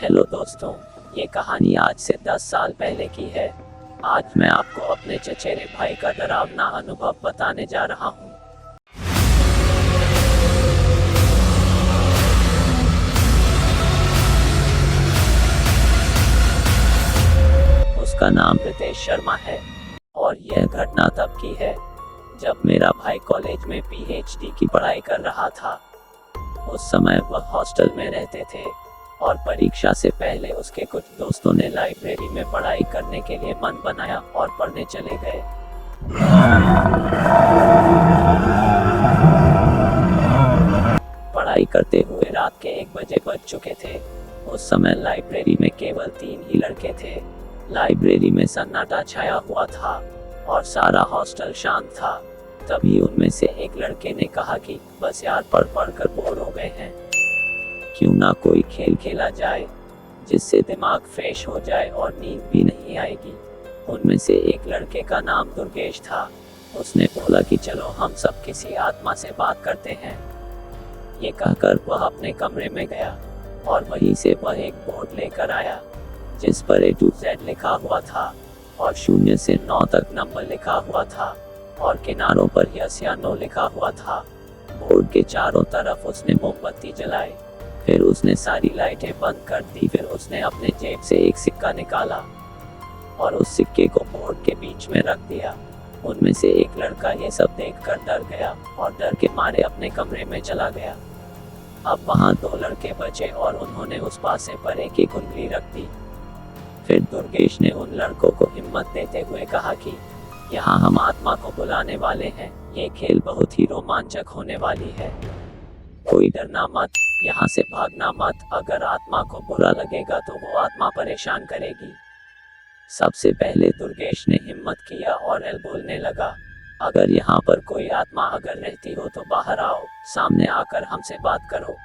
Hello दोस्तों, ये कहानी आज से 10 साल पहले की है। आज मैं आपको अपने चचेरे भाई का डरावना अनुभव बताने जा रहा हूँ। उसका नाम रितेश शर्मा है और यह घटना तब की है जब मेरा भाई कॉलेज में पीएचडी की पढ़ाई कर रहा था। उस समय वह हॉस्टल में रहते थे और परीक्षा से पहले उसके कुछ दोस्तों ने लाइब्रेरी में पढ़ाई करने के लिए मन बनाया और पढ़ने चले गए। पढ़ाई करते हुए रात के 1 बजे बज चुके थे। उस समय लाइब्रेरी में केवल 3 ही लड़के थे। लाइब्रेरी में सन्नाटा छाया हुआ था और सारा हॉस्टल शांत था। तभी उनमें से एक लड़के ने कहा कि बस यार, पढ़ पढ़ कर बोर हो गए हैं, क्यों ना कोई खेल खेला जाए जिससे दिमाग फ्रेश हो जाए और नींद भी नहीं आएगी। उनमें से एक लड़के का नाम दुर्गेश था। उसने बोला कि चलो हम सब किसी आत्मा से बात करते हैं। ये कहकर वह अपने कमरे में गया और वहीं से वह एक बोर्ड लेकर आया जिस पर A to Z लिखा हुआ था और 0 से 9 तक नंबर लिखा हुआ था और किनारों पर यस या नो लिखा हुआ था। बोर्ड के चारों तरफ उसने मोमबत्ती जलाई, फिर उसने सारी लाइटें बंद कर दी। फिर उसने अपने जेब से एक सिक्का निकाला और उस सिक्के को बोर्ड के बीच में रख दिया। उनमें से एक लड़का ये सब देखकर डर गया और डर के मारे अपने कमरे में चला गया। अब वहाँ 2 लड़के बचे और उन्होंने उस पासे पर एक उंगली रख दी। फिर दुर्गेश ने उन लड़कों को हिम्मत देते हुए कहा कि यहाँ हम आत्मा को बुलाने वाले हैं, ये खेल बहुत ही रोमांचक होने वाली है। कोई डरना मत, यहाँ से भागना मत। अगर आत्मा को बुरा लगेगा तो वो आत्मा परेशान करेगी। सबसे पहले दुर्गेश ने हिम्मत किया और बोलने लगा, अगर यहाँ पर कोई आत्मा अगर रहती हो तो बाहर आओ, सामने आकर हमसे बात करो।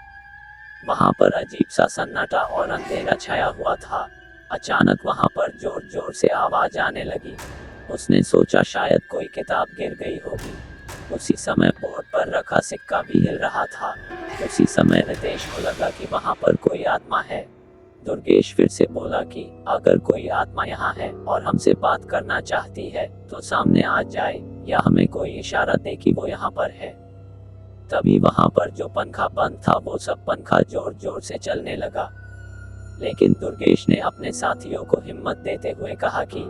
वहाँ पर अजीब सा सन्नाटा और अंधेरा छाया हुआ था। अचानक वहाँ पर जोर जोर से आवाज आने लगी। उसने सोचा शायद कोई किताब गिर गई होगी। उसी समय बोर्ड पर रखा सिक्का भी हिल रहा था। उसी समय रितेश को लगा कि वहाँ पर कोई आत्मा है। दुर्गेश फिर से बोला कि अगर कोई आत्मा यहाँ है और हमसे बात करना चाहती है तो सामने आ जाए या हमें कोई इशारा दे कि वो यहाँ पर है। तभी वहाँ पर जो पंखा बंद था वो सब पंखा जोर जोर से चलने लगा। लेकिन दुर्गेश ने अपने साथियों को हिम्मत देते हुए कहा कि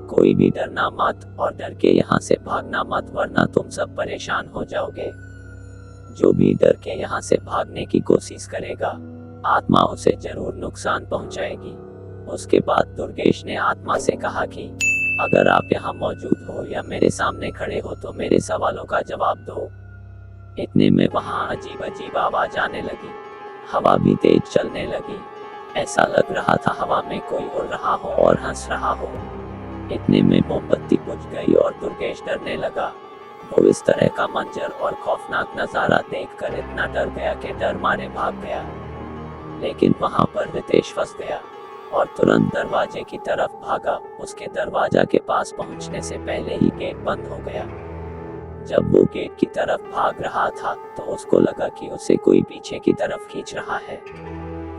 कोई भी डरना मत और डर के यहाँ से भागना मत, वरना तुम सब परेशान हो जाओगे। जो भी डर के यहाँ से भागने की कोशिश करेगा, आत्मा उसे जरूर नुकसान पहुंचाएगी। उसके बाद दुर्गेश ने आत्मा से कहा कि अगर आप यहाँ मौजूद हो या मेरे सामने खड़े हो तो मेरे सवालों का जवाब दो। इतने में वहाँ अजीब अजीब आवाज आने लगी। हवा भी तेज चलने लगी। ऐसा लग रहा था हवा में कोई उड़ रहा हो और हंस रहा हो। इतने में मोमबत्ती बुझ गई और दुर्गेश डरने लगा। वो इस तरह का मंजर और खौफनाक नजारा देखकर इतना डर गया कि डर मारे भाग गया। लेकिन वहाँ पर रितेश फंस गया और तुरंत दरवाजे की तरफ भागा। उसके दरवाजा के पास पहुँचने से पहले ही गेट बंद हो गया। जब वो गेट की तरफ भाग रहा था तो उसको लगा कि उसे कोई पीछे की तरफ खींच रहा है।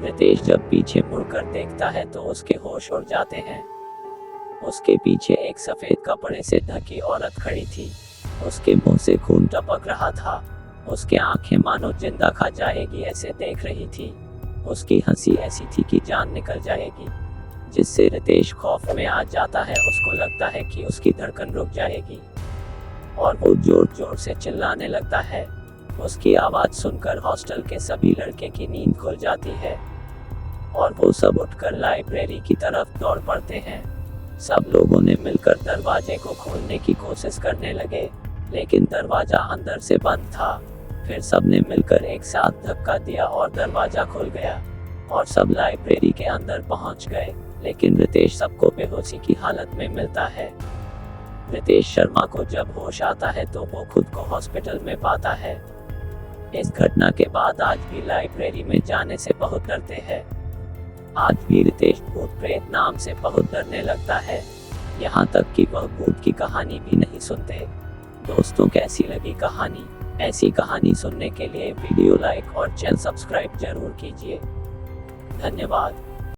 रितेश जब पीछे मुड़कर देखता है तो उसके होश उड़ जाते हैं। उसके पीछे एक सफेद कपड़े से ढकी औरत खड़ी थी। उसके मुंह से खून टपक रहा था। उसकी आंखें मानो जिंदा खा जाएगी ऐसे देख रही थी। उसकी हंसी ऐसी थी कि जान निकल जाएगी, जिससे रितेश खौफ में आ जाता है। उसको लगता है कि उसकी धड़कन रुक जाएगी और वो जोर जोर से चिल्लाने लगता है। उसकी आवाज सुनकर हॉस्टल के सभी लड़के की नींद खुल जाती है और वो सब उठकर लाइब्रेरी की तरफ दौड़ पड़ते हैं। सब लोगों ने मिलकर दरवाजे को खोलने की कोशिश करने लगे, लेकिन दरवाजा अंदर से बंद था। फिर सबने मिलकर एक साथ धक्का दिया और दरवाजा खुल गया और सब लाइब्रेरी के अंदर पहुंच गए। लेकिन रितेश सबको बेहोशी की हालत में मिलता है। रितेश शर्मा को जब होश आता है तो वो खुद को हॉस्पिटल में पाता है। इस घटना के बाद आज भी लाइब्रेरी में जाने से बहुत डरते हैं। आज भी रितेश भूत प्रेत नाम से बहुत डरने लगता है, यहाँ तक कि वह भूत की कहानी भी नहीं सुनते। दोस्तों, कैसी लगी कहानी? ऐसी कहानी सुनने के लिए वीडियो लाइक और चैनल सब्सक्राइब जरूर कीजिए। धन्यवाद।